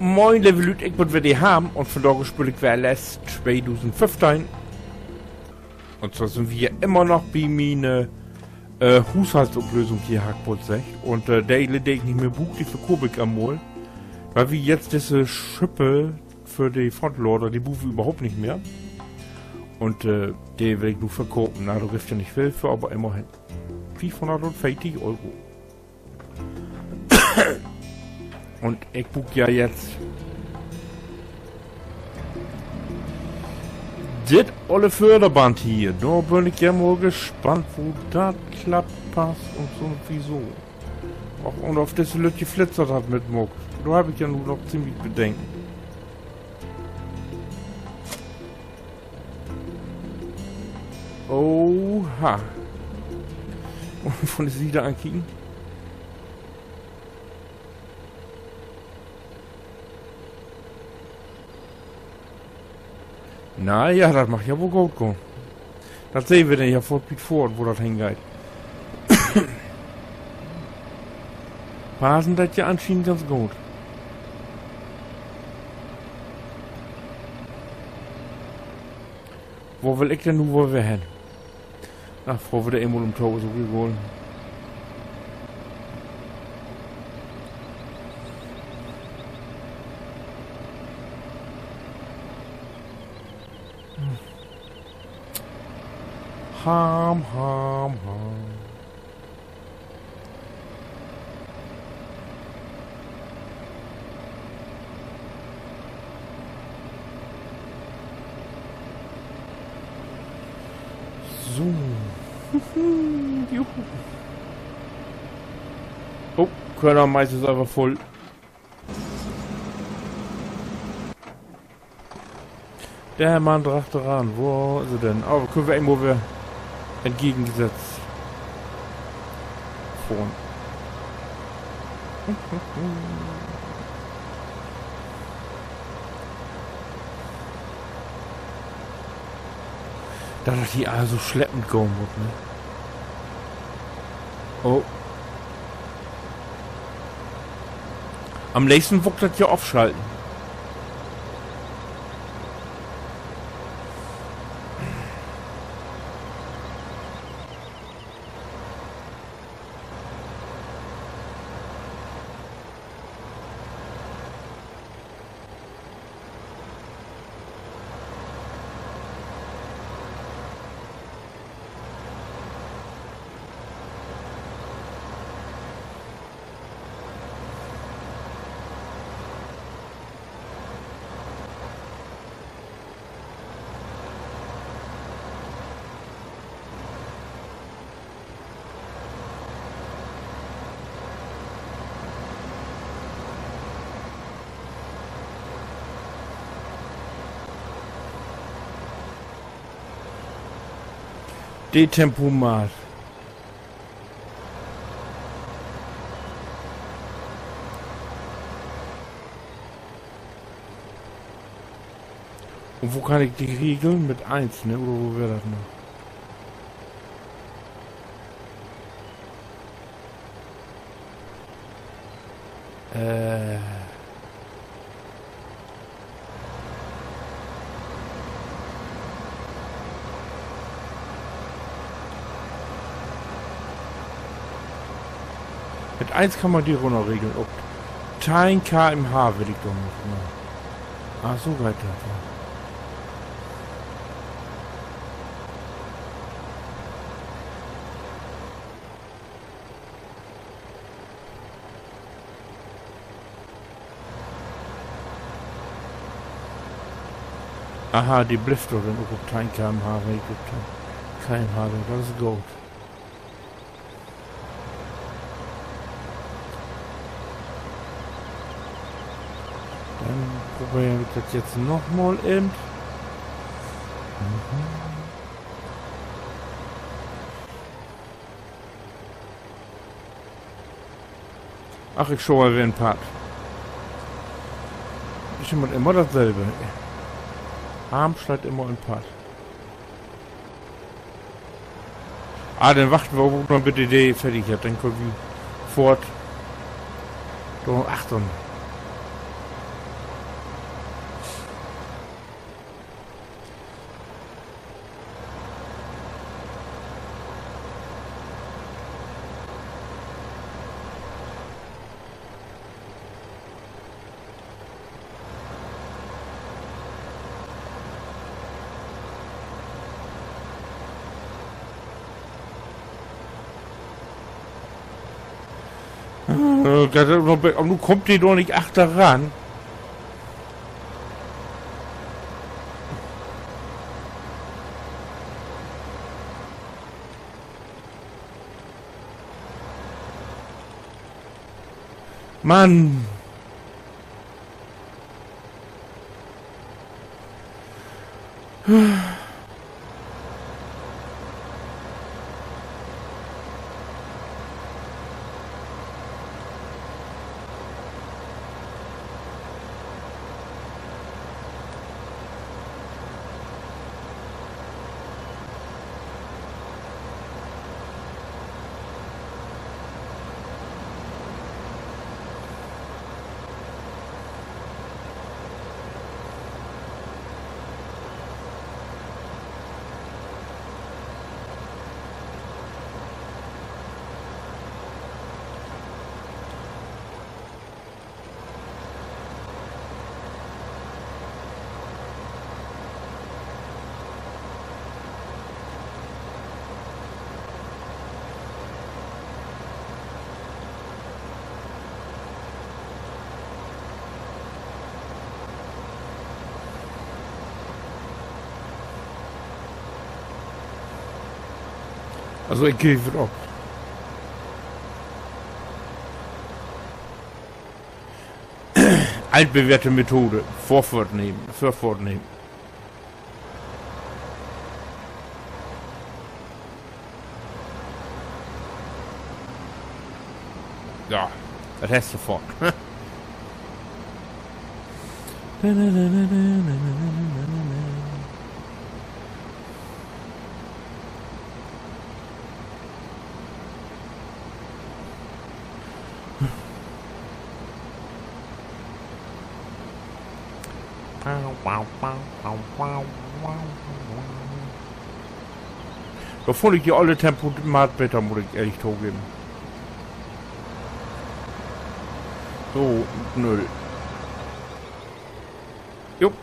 Moin, lieve Leute, ik moet weer die haben und von da spiele ich weer Last 2015. Und zwar sind wir immer noch bei meiner Haushaltsauflösung hier, Hackpot 6. Und der die ich nicht mehr buch, die verkaufe ich einmal. Weil wir jetzt diese Schippe für die Frontloader, die buche ich überhaupt nicht mehr. Und die will ich nur verkaufen. Na, du gibst ja nicht viel für, aber immerhin. 540 €. Und ich buch ja jetzt das olle Förderband hier. Da bin ich ja mal gespannt, wo das klappt, passt und so und wieso. Auch und auf das Lütje flitzert hat mit Muck. Da habe ich ja nur noch ziemlich Bedenken. Oha. Und von der Sieder ankicken. Na ja, das macht ja wohl gut gehen. Das sehen wir denn ja vor Fort, wo das hingeht. Passen das ja anscheinend ganz gut. Wo will ich denn nun, wo wir hin? Ach, Frau wird der Emul im Tor so geholt. Ham. So. Juhu. Oh, Körner meistens einfach voll. Der Mann drachte ran. Wo ist er denn? Aber können wir irgendwo wieder entgegengesetzt. Vorn. Da das hier also schleppend gehen wird, ne? Oh. Am nächsten wuckt das hier aufschalten. Tempomat. Und wo kann ich die regeln? Mit 1, ne? Oder wo wäre das noch? Mit 1 kann man die runter regeln. Ob 10 km/h will ich doch nicht machen. Ah, so weit das. Aha, die blifft doch dann auch auf 10 km/h regelt. km/h, das ist gut. Dann probieren wir das jetzt nochmal eben. Ach, ich schau mal wie ein Part. Ist immer dasselbe. Arm schlägt immer ein Part. Ah, dann warten wir, ob man bitte die fertig hat. Dann können wir fort. So, Achtung. Und nun kommt die doch nicht achter ran. Mann! Also ich gehe wieder ab. Altbewährte Methode. Vorfahrt nehmen. Vorfahrt nehmen. Ja, das hast du vor. Bevor ich die alle Tempomatblätter, muss ich ehrlich zugeben. So, 0. Jupp.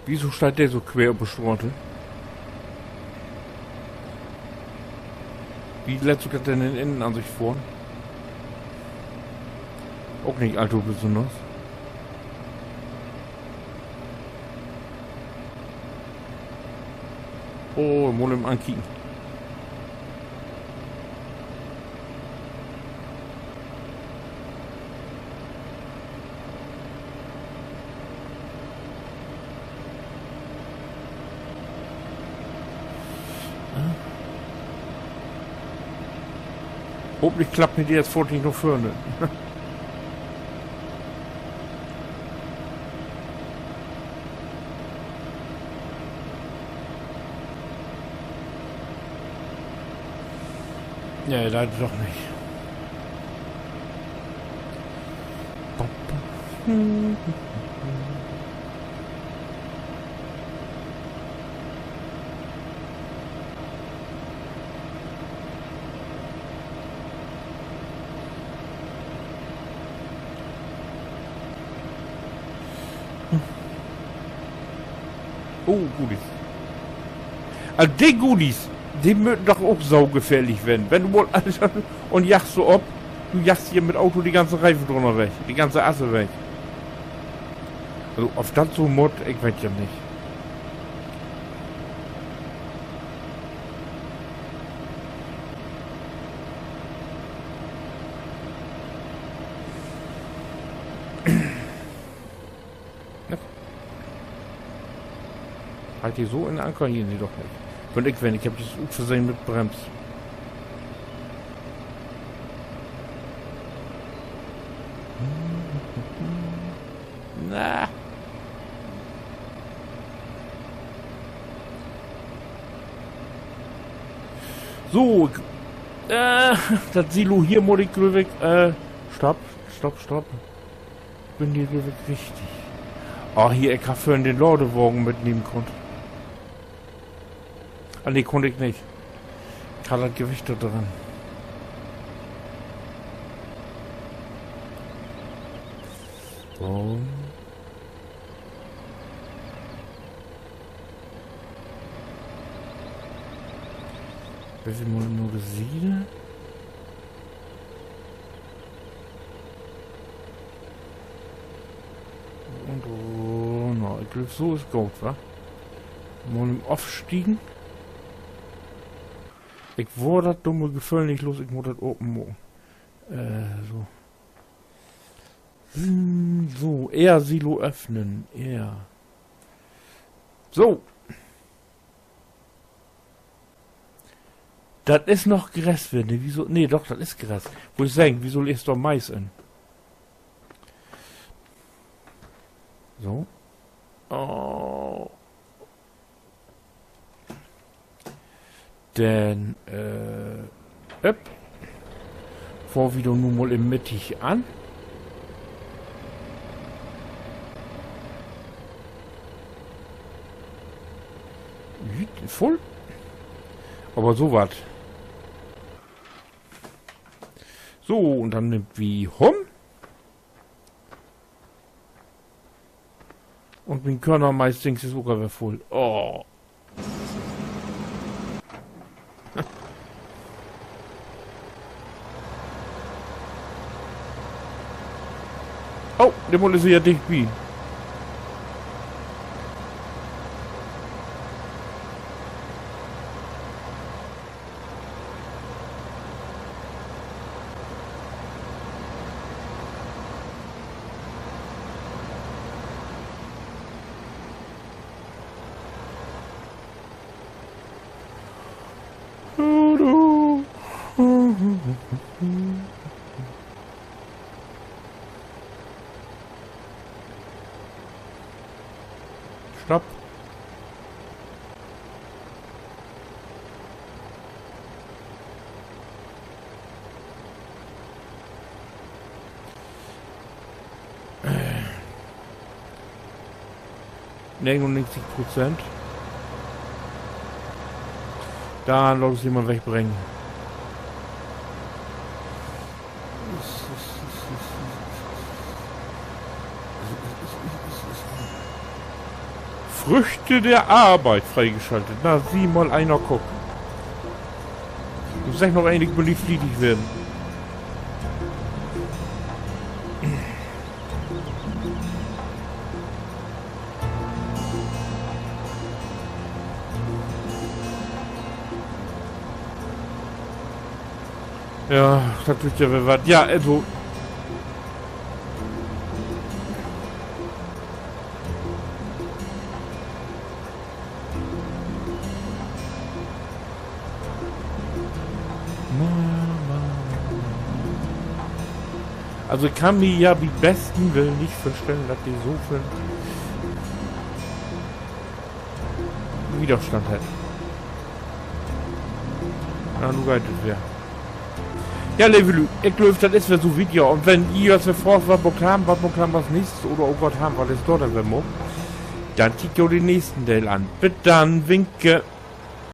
Wieso steht der so quer über Straße? Wie lässt du das denn in Innenansicht vor? Auch nicht allzu besonders. Oh, mal im Ankicken. Hoffentlich klappt mir die jetzt vor nicht noch vorne. Ja, leider doch nicht. Oh, Goodies. Also die Goodies, die möchten doch auch saugefährlich werden. Wenn du wohl Alter, und jagst so ab, du jagst hier mit Auto die ganze Reifen drunter weg, die ganze Asse weg. Also auf das so Mod, ich weiß ja nicht. Halt die so in den Anker hier, die doch nicht. Und ich habe das Versehen mit Brems. Na. So. Das Silo hier muss ich weg. Stopp. Bin hier weg richtig. Ah, hier, ich habe vorhin den Ladewagen mitnehmen konnte. Ah, nee, konnte ich nicht. Ich hatte das Gewicht da dran. So. Wie viel nur gesehen? glaube, so ist gut, wa? Mal im Aufstiegen. Ich wurde das dumme Gefühl nicht los, ich muss das open machen. So. So, eher Silo öffnen. Eher. So. Das ist noch Gräswinde. Wieso? Nee, doch, das ist Gras. Wo ich sagen, wieso ist doch Mais in? So. Oh. Dann, vor wieder nur mal im Mittig an. Voll. Aber so was. So, und dann nimmt wie Hum. Und mein Körner meistens ist sogar voll. Oh. Oh, der Mull ist ja dicht wie. Stopp. %. Da lässt jemand wegbringen. Früchte der Arbeit freigeschaltet. Na, sieh mal einer gucken. Du sagst noch eigentlich beliebt fliedig werden. Ja, das wird ja was. Ja, also. Also ich kann mir ja wie besten Willen nicht vorstellen, dass die so viel Widerstand hat. Na, nur geil das wäre. Ja, Level, ich glaube, das ist für so Video. Und wenn ihr das vor was bekommen, was nächstes oder oh Gott haben, was ist dort, dann kickt ihr den nächsten Teil an. Bis dann, winke.